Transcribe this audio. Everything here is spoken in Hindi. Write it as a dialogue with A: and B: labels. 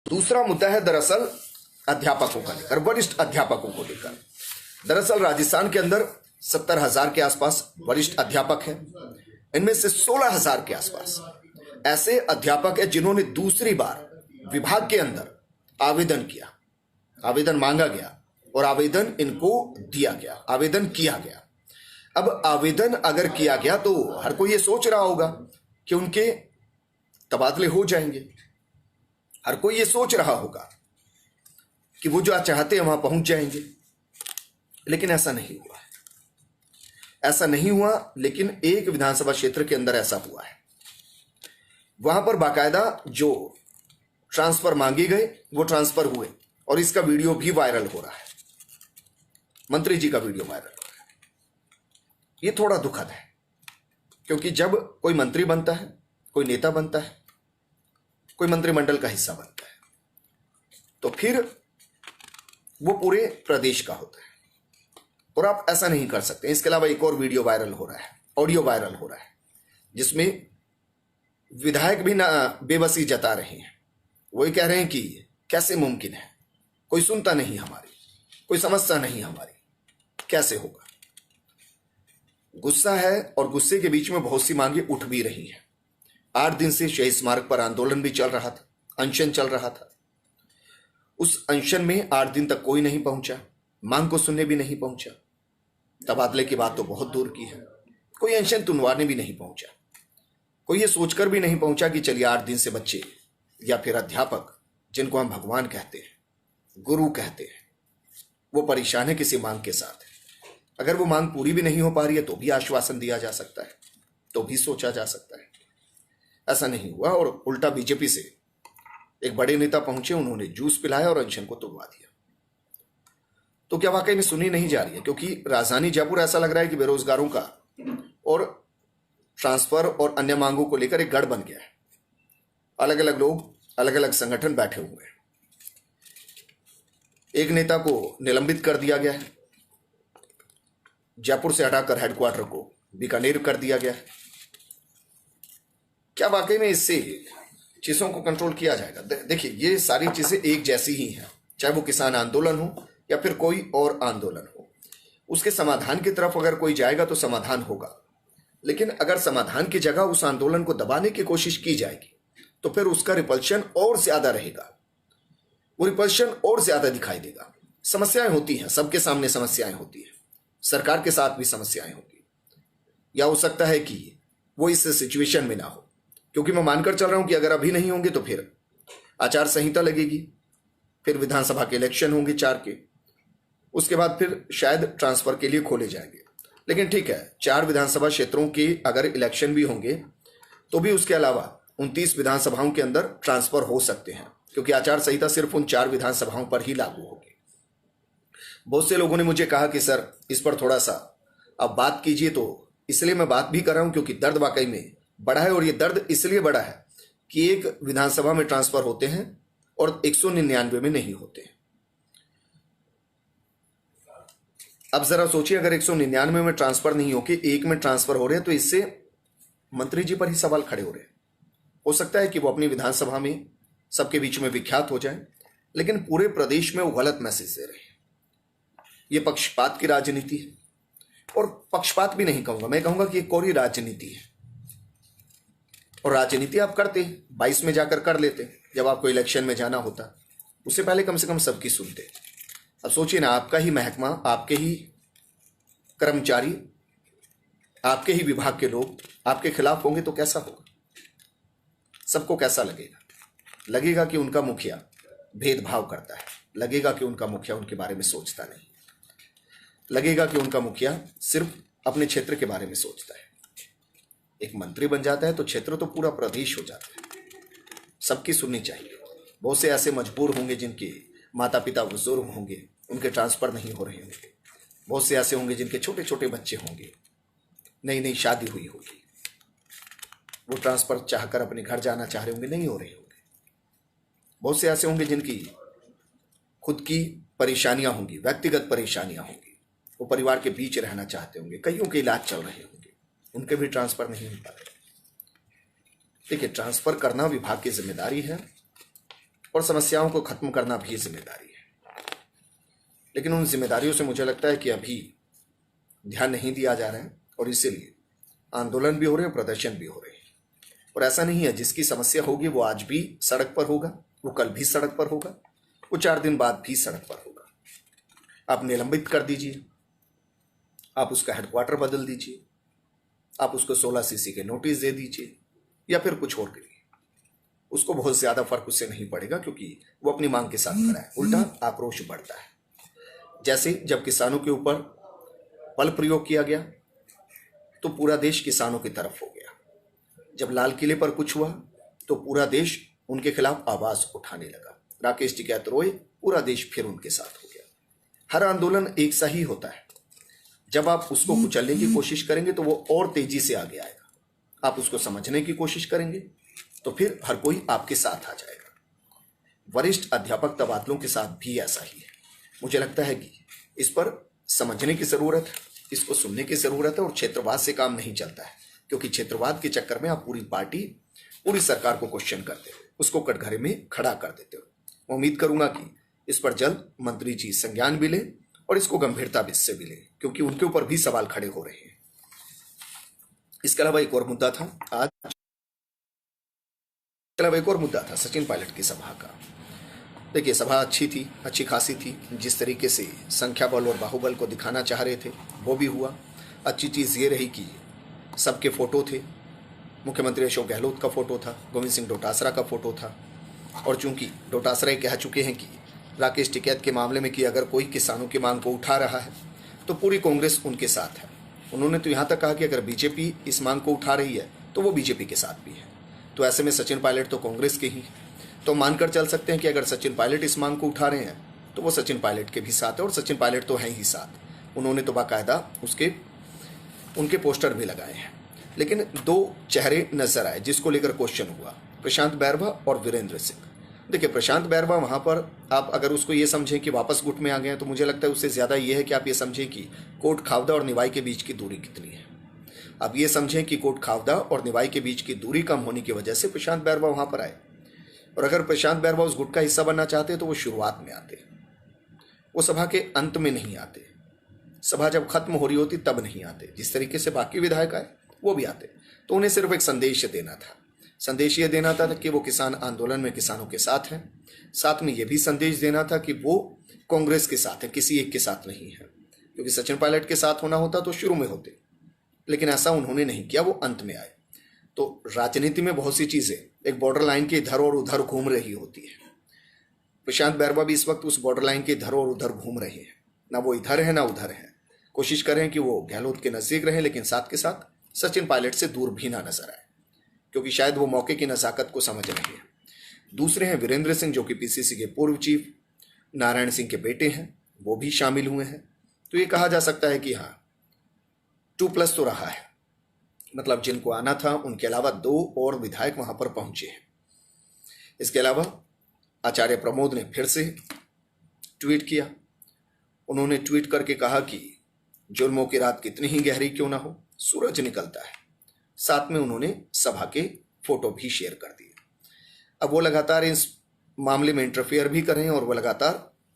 A: दूसरा मुद्दा है दरअसल अध्यापकों का लेकर, वरिष्ठ अध्यापकों को लेकर। दरअसल राजस्थान के अंदर 70,000 के आसपास वरिष्ठ अध्यापक हैं। इनमें से 16,000 के आसपास ऐसे अध्यापक हैं जिन्होंने दूसरी बार विभाग के अंदर आवेदन किया, आवेदन मांगा गया और आवेदन इनको दिया गया, आवेदन किया गया। अब आवेदन अगर किया गया तो हर कोई ये सोच रहा होगा कि उनके तबादले हो जाएंगे। हर कोई ये सोच रहा होगा कि वो जो चाहते हैं वहां पहुंच जाएंगे, लेकिन ऐसा नहीं हुआ है। ऐसा नहीं हुआ, लेकिन एक विधानसभा क्षेत्र के अंदर ऐसा हुआ है। वहां पर बाकायदा जो ट्रांसफर मांगे गए वो ट्रांसफर हुए और इसका वीडियो भी वायरल हो रहा है। मंत्री जी का वीडियो वायरल हो रहा है। ये थोड़ा दुखद है, क्योंकि जब कोई मंत्री बनता है, कोई नेता बनता है, कोई मंत्रिमंडल का हिस्सा बनता है, तो फिर वो पूरे प्रदेश का होता है और आप ऐसा नहीं कर सकते। इसके अलावा एक और वीडियो वायरल हो रहा है, ऑडियो वायरल हो रहा है, जिसमें विधायक भी ना बेबसी जता रहे हैं। वही कह रहे हैं कि कैसे मुमकिन है, कोई सुनता नहीं हमारी, कोई समझता नहीं हमारी, कैसे होगा। गुस्सा है और गुस्से के बीच में बहुत सी मांगे उठ भी रही हैं। 8 दिन से शहीद स्मारक पर आंदोलन भी चल रहा था, अनशन चल रहा था। उस अनशन में 8 दिन तक कोई नहीं पहुंचा, मांग को सुनने भी नहीं पहुंचा। तबादले की बात तो बहुत दूर की है, कोई अनशन तुनवाने भी नहीं पहुंचा। कोई ये सोचकर भी नहीं पहुंचा कि चलिए 8 दिन से बच्चे या फिर अध्यापक, जिनको हम भगवान कहते हैं, गुरु कहते हैं, वो परेशान है किसी मांग के साथ। अगर वो मांग पूरी भी नहीं हो पा रही है तो भी आश्वासन दिया जा सकता है, तो भी सोचा जा सकता है। ऐसा नहीं हुआ और उल्टा बीजेपी से एक बड़े नेता पहुंचे, उन्होंने जूस पिलाया और अनशन को तोड़वा दिया। तो क्या वाकई में सुनी नहीं जा रही है? क्योंकि राजधानी जयपुर ऐसा लग रहा है कि बेरोजगारों का और ट्रांसफर और अन्य मांगों को लेकर एक गढ़ बन गया है। अलग अलग लोग, अलग अलग संगठन बैठे हुए हैं। एक नेता को निलंबित कर दिया गया है, जयपुर से हटाकर हेडक्वार्टर को बीकानेर कर दिया गया है। क्या वाकई में इससे चीजों को कंट्रोल किया जाएगा? देखिए, ये सारी चीजें एक जैसी ही हैं, चाहे वो किसान आंदोलन हो या फिर कोई और आंदोलन हो। उसके समाधान की तरफ अगर कोई जाएगा तो समाधान होगा, लेकिन अगर समाधान की जगह उस आंदोलन को दबाने की कोशिश की जाएगी तो फिर उसका रिपल्शन और ज्यादा रहेगा, वो रिपल्शन और ज्यादा दिखाई देगा। समस्याएं होती हैं, सबके सामने समस्याएं होती हैं, सरकार के साथ भी समस्याएं होगी। या हो सकता है कि वो इस सिचुएशन में ना हो, क्योंकि मैं मानकर चल रहा हूं कि अगर अभी नहीं होंगे तो फिर आचार संहिता लगेगी, फिर विधानसभा के इलेक्शन होंगे 4 के, उसके बाद फिर शायद ट्रांसफर के लिए खोले जाएंगे। लेकिन ठीक है, 4 विधानसभा क्षेत्रों के अगर इलेक्शन भी होंगे तो भी उसके अलावा 29 विधानसभाओं के अंदर ट्रांसफर हो सकते हैं, क्योंकि आचार संहिता सिर्फ उन 4 विधानसभाओं पर ही लागू होगी। बहुत से लोगों ने मुझे कहा कि सर इस पर थोड़ा सा अब बात कीजिए, तो इसलिए मैं बात भी कर रहा हूं क्योंकि दर्द वाकई में बड़ा है। और ये दर्द इसलिए बड़ा है कि एक विधानसभा में ट्रांसफर होते हैं और 199 में नहीं होते। अब जरा सोचिए, अगर 199 में ट्रांसफर नहीं होके 1 में ट्रांसफर हो रहे हैं तो इससे मंत्री जी पर ही सवाल खड़े हो रहे हैं। हो सकता है कि वो अपनी विधानसभा में सबके बीच में विख्यात हो जाए, लेकिन पूरे प्रदेश में वो गलत मैसेज दे रहे हैं। ये पक्षपात की राजनीति है, और पक्षपात भी नहीं कहूंगा, मैं कहूंगा कि एक कोरी राजनीति है। और राजनीति आप करते 22 में जाकर कर लेते, जब आपको इलेक्शन में जाना होता, उससे पहले कम से कम सबकी सुनते। अब सोचिए ना, आपका ही महकमा, आपके ही कर्मचारी, आपके ही विभाग के लोग आपके खिलाफ होंगे तो कैसा होगा? सबको कैसा लगेगा? लगेगा कि उनका मुखिया भेदभाव करता है, लगेगा कि उनका मुखिया उनके बारे में सोचता नहीं, लगेगा कि उनका मुखिया सिर्फ अपने क्षेत्र के बारे में सोचता है। एक मंत्री बन जाता है तो क्षेत्र तो पूरा प्रदेश हो जाता है, सबकी सुननी चाहिए। बहुत से ऐसे मजबूर होंगे जिनके माता पिता बुजुर्ग होंगे, उनके ट्रांसफर नहीं हो रहे होंगे। बहुत से ऐसे होंगे जिनके छोटे छोटे बच्चे होंगे, नई नई शादी हुई होगी, वो ट्रांसफर चाहकर अपने घर जाना चाह रहे होंगे, नहीं हो रहे होंगे। बहुत से ऐसे होंगे जिनकी खुद की परेशानियां होंगी, व्यक्तिगत परेशानियां होंगी, वो परिवार के बीच रहना चाहते होंगे, कईयों के इलाज चल रहे होंगे, उनके भी ट्रांसफर नहीं हो पा रहे। देखिए, ट्रांसफर करना विभाग की जिम्मेदारी है, और समस्याओं को खत्म करना भी जिम्मेदारी है। लेकिन उन जिम्मेदारियों से मुझे लगता है कि अभी ध्यान नहीं दिया जा रहा है और इसीलिए आंदोलन भी हो रहे हैं, प्रदर्शन भी हो रहे हैं। और ऐसा नहीं है, जिसकी समस्या होगी वो आज भी सड़क पर होगा, वो कल भी सड़क पर होगा, वो 4 दिन बाद भी सड़क पर होगा। आप निलंबित कर दीजिए, आप उसका हेडक्वार्टर बदल दीजिए, आप उसको 16 सीसी के नोटिस दे दीजिए या फिर कुछ और करिए, उसको बहुत ज्यादा फर्क उससे नहीं पड़ेगा, क्योंकि वो अपनी मांग के साथ खड़ा है। उल्टा आक्रोश बढ़ता है। जैसे जब किसानों के ऊपर बल प्रयोग किया गया तो पूरा देश किसानों की तरफ हो गया। जब लाल किले पर कुछ हुआ तो पूरा देश उनके खिलाफ आवाज उठाने लगा। राकेश टिकैत रोए, पूरा देश फिर उनके साथ हो गया। हर आंदोलन एक सा ही होता है। जब आप उसको कुचलने की कोशिश करेंगे तो वो और तेजी से आगे आएगा। आप उसको समझने की कोशिश करेंगे तो फिर हर कोई आपके साथ आ जाएगा। वरिष्ठ अध्यापक तबादलों के साथ भी ऐसा ही है। मुझे लगता है कि इस पर समझने की जरूरत है, इसको सुनने की जरूरत है। और क्षेत्रवाद से काम नहीं चलता है, क्योंकि क्षेत्रवाद के चक्कर में आप पूरी पार्टी, पूरी सरकार को क्वेश्चन करते हो, उसको कटघरे में खड़ा कर देते हो। मैं उम्मीद करूंगा कि इस पर जल्द मंत्री जी संज्ञान भी लें और इसको गंभीरता से भी लें, क्योंकि उनके ऊपर भी सवाल खड़े हो रहे हैं। इसके अलावा एक और मुद्दा था सचिन पायलट की सभा का। देखिए, सभा अच्छी थी, अच्छी खासी थी। जिस तरीके से संख्या बल और बाहुबल को दिखाना चाह रहे थे वो भी हुआ। अच्छी चीज़ ये रही कि सबके फोटो थे। मुख्यमंत्री अशोक गहलोत का फोटो था, गोविंद सिंह डोटासरा का फोटो था। और चूंकि डोटासरा कह चुके हैं कि राकेश टिकैत के मामले में कि अगर कोई किसानों की मांग को उठा रहा है तो पूरी कांग्रेस उनके साथ है। उन्होंने तो यहाँ तक कहा कि अगर बीजेपी इस मांग को उठा रही है तो वो बीजेपी के साथ भी है। तो ऐसे में सचिन पायलट तो कांग्रेस के ही, तो मानकर चल सकते हैं कि अगर सचिन पायलट इस मांग को उठा रहे हैं तो वो सचिन पायलट के भी साथ है। और सचिन पायलट तो हैं ही साथ। उन्होंने तो बाकायदा उनके पोस्टर भी लगाए हैं। लेकिन 2 चेहरे नजर आए जिसको लेकर क्वेश्चन हुआ, प्रशांत बैरवा और वीरेंद्र सिंह। देखिए, प्रशांत बैरवा वहां पर आप अगर उसको ये समझें कि वापस गुट में आ गए, तो मुझे लगता है उससे ज्यादा ये है कि आप ये समझें कि कोट खावदा और निवाई के बीच की दूरी कितनी है। आप ये समझें कि कोट खावदा और निवाई के बीच की दूरी कम होने की वजह से प्रशांत बैरवा वहां पर आए। और अगर प्रशांत बैरवा उस गुट का हिस्सा बनना चाहते तो वो शुरुआत में आते, वो सभा के अंत में नहीं आते। सभा जब खत्म हो रही होती तब नहीं आते। जिस तरीके से बाकी विधायक आए वो भी आते। तो उन्हें सिर्फ एक संदेश देना था। संदेश ये देना था कि वो किसान आंदोलन में किसानों के साथ हैं। साथ में ये भी संदेश देना था कि वो कांग्रेस के साथ है, किसी एक के साथ नहीं है। क्योंकि सचिन पायलट के साथ होना होता तो शुरू में होते, लेकिन ऐसा उन्होंने नहीं किया, वो अंत में आए। तो राजनीति में बहुत सी चीजें एक बॉर्डर लाइन के इधर और उधर घूम रही होती है। प्रशांत बैरवा भी इस वक्त उस बॉर्डर लाइन के इधर और उधर घूम रहे हैं। ना वो इधर है ना उधर है। कोशिश करें कि वो गहलोत के नजदीक रहें, लेकिन साथ के साथ सचिन पायलट से दूर भी ना नजर आए, क्योंकि शायद वो मौके की नजाकत को समझ रहे हैं। दूसरे हैं वीरेंद्र सिंह, जो कि पीसीसी के पूर्व चीफ नारायण सिंह के बेटे हैं, वो भी शामिल हुए हैं। तो ये कहा जा सकता है कि हाँ, 2+ तो रहा है। मतलब जिनको आना था उनके अलावा 2 और विधायक वहां पर पहुंचे हैं। इसके अलावा आचार्य प्रमोद ने फिर से ट्वीट किया। उन्होंने ट्वीट करके कहा कि जुल्मों की रात कितनी ही गहरी क्यों ना हो, सूरज निकलता है। साथ में उन्होंने सभा के फोटो भी शेयर कर दिए। अब वो लगातार इस मामले में इंटरफेयर भी कर रहे हैं और वो लगातार